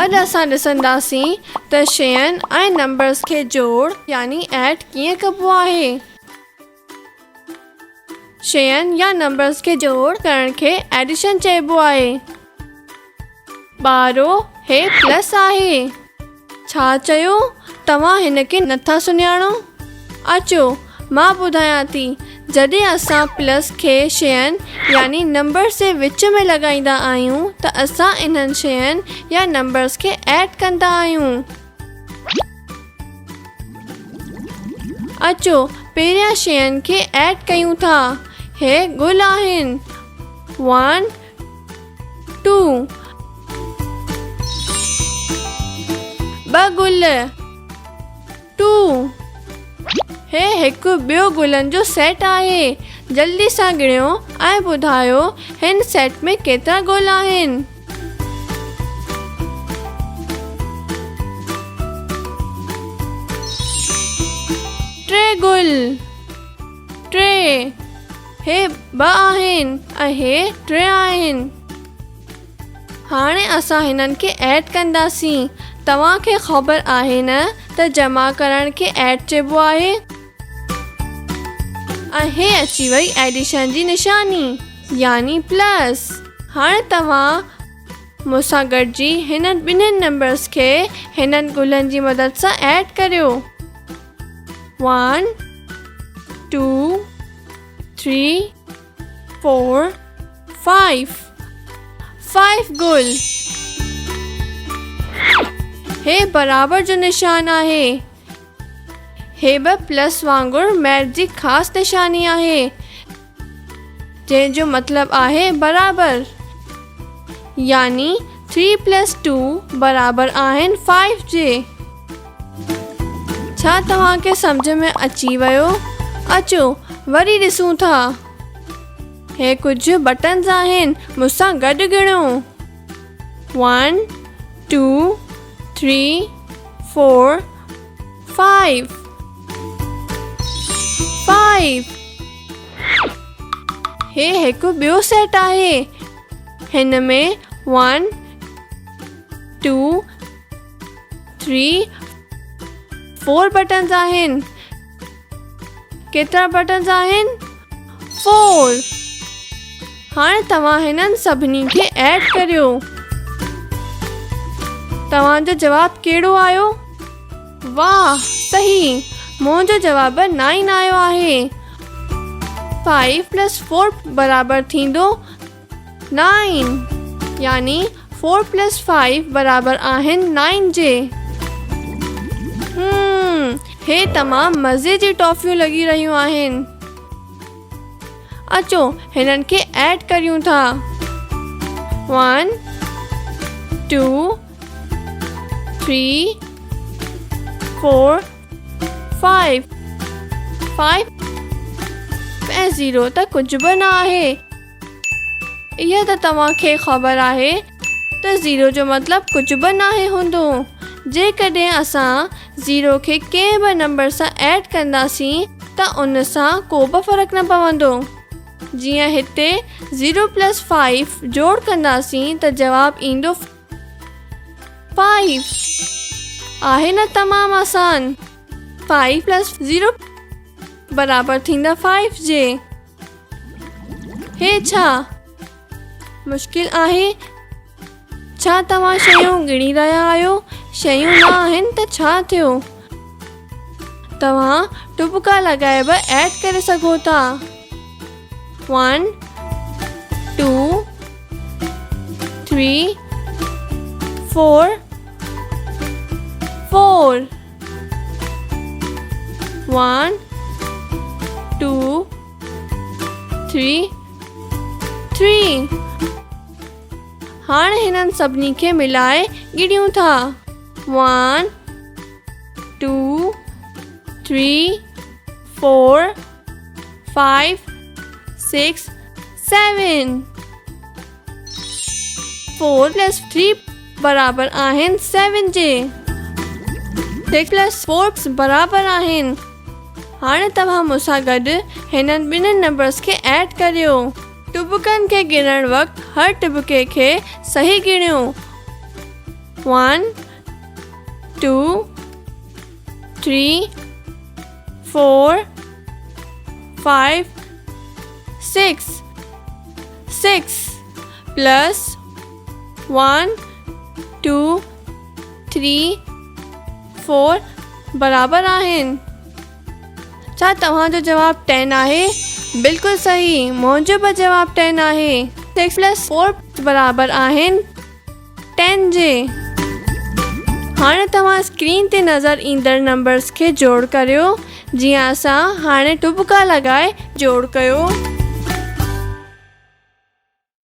अॼु असां ॾिसंदासीं त शयुनि ऐं नंबर्स खे जोड़ यानी ऐड कीअं कबो आहे। शयुनि या नंबर्स खे जोड़ करण खे एडिशन चइबो आहे। 12 हे प्लस आहे। छा चयो? तव्हां हिन खे नथा सुञाणो? अचो मां ॿुधायां थी। जॾहिं असां प्लस खे शयुनि यानी नंबर्स जे विच में लॻाईंदा आहियूं त असां इन्हनि शयुनि या नंबर्स खे ऐड कंदा आहियूं। अचो पहिरियां शयुनि खे ऐड कयूं था। हे गुल आहिनि। 1 2 ॿ गुल 2 हे हिकु ॿियो गुलनि जो सेट आहे। जल्दी सां गिणियो ऐं ॿुधायो हिन सेट में केतिरा गुल आहिनि। टे गुल 3 हे 2 आहिनि ऐं हे 3 आहिनि। हाणे असां हिननि खे ऐड कंदासीं। तव्हांखे ख़बर आहे न त जमा करण खे ऐड चइबो आहे। ऐं हे अची वई एडिशन जी निशानी यानी प्लस। हाणे तव्हां मूंसां गॾिजी हिननि ॿिन्हिनि नंबर्स खे हिननि गुलनि जी मदद सां ऐड करियो। 1 2 3 4 5 गुल। हे बराबर जो निशान आहे। हे बि प्लस वांगुरु मैथ जी ख़ासि निशानी आहे जंहिंजो मतिलबु आहे बराबर। यानी 3 + 2 बराबर आहिनि 5 जे। छा तव्हांखे सम्झ में अची वियो? अचो वरी ॾिसूं था। हे कुझु बटन्स आहिनि। मूंसां गॾु गिणो। 1 2 3 4 5 हे हिकु ॿियो सेट आहे। हिन में 1 2 3 4 बटन्स आहिनि। केतिरा बटन्स आहिनि? 4। हाणे तव्हां हिननि सभिनी खे ऐड करियो। तव्हांजो जवाबु कहिड़ो आयो? वाह सही। मुंहिंजो जवाबु 9 आयो आहे। 5 + 4 बराबर थींदो 9 यानी 4 + 5 बराबर आहिनि 9 जे। हे तमामु मज़े जी टॉफ़ियूं लॻी रहियूं आहिनि। अचो हिननि खे ऐड करियूं था। 1 2 3 4 5 ऐं 0 त कुझु बि न आहे। इहा त तव्हांखे ख़बर आहे त 0 जो मतिलबु कुझु बि न आहे हूंदो। जेकॾहिं असां 0 खे कंहिं बि नंबर सां ऐड कंदासीं त उन सां को बि फ़र्क़ु न पवंदो। जीअं हिते 0 + 5 जोड़ कंदासीं त जवाबु ईंदो 5। आहे न तमामु आसान। 5 + 0 बराबर थींदा 5 जे। हे छा मुश्किल आहे? छा तव्हां शयूं गिणी रहिया आहियो? शयूं न आहिनि त छा थियो? तव्हां टुबका लॻाए बि ऐड करे सघो था। 1 2 3 4 1 2 3 हाणे हिननि सभिनी खे मिलाए गिणियूं था। 1 2 3 4 5 6 7 4 + 3 बराबर आहिनि 7 जे। 6 + 4 बराबर आहिनि। हाणे तव्हां मूंसां गॾु हिननि ॿिन्हिनि नंबर्स खे ऐड करियो। टुबकनि खे गिणण वक़्तु हर टुबके खे सही गिणियो। 1 2 3 4 5 6 6 plus 1 2 3 4 बराबर आहिनि। छा तव्हांजो जवाबु 10 आहे? बिल्कुलु सही, मुंहिंजो बि जवाबु 10 आहे। 6 + 4 बराबर आहिनि 10 जे। हाणे तव्हां स्क्रीन ते नज़र ईंदड़ नंबर्स खे जोड़ करियो। जीअं असां हाणे टुबका लॻाए जोड़ कयो।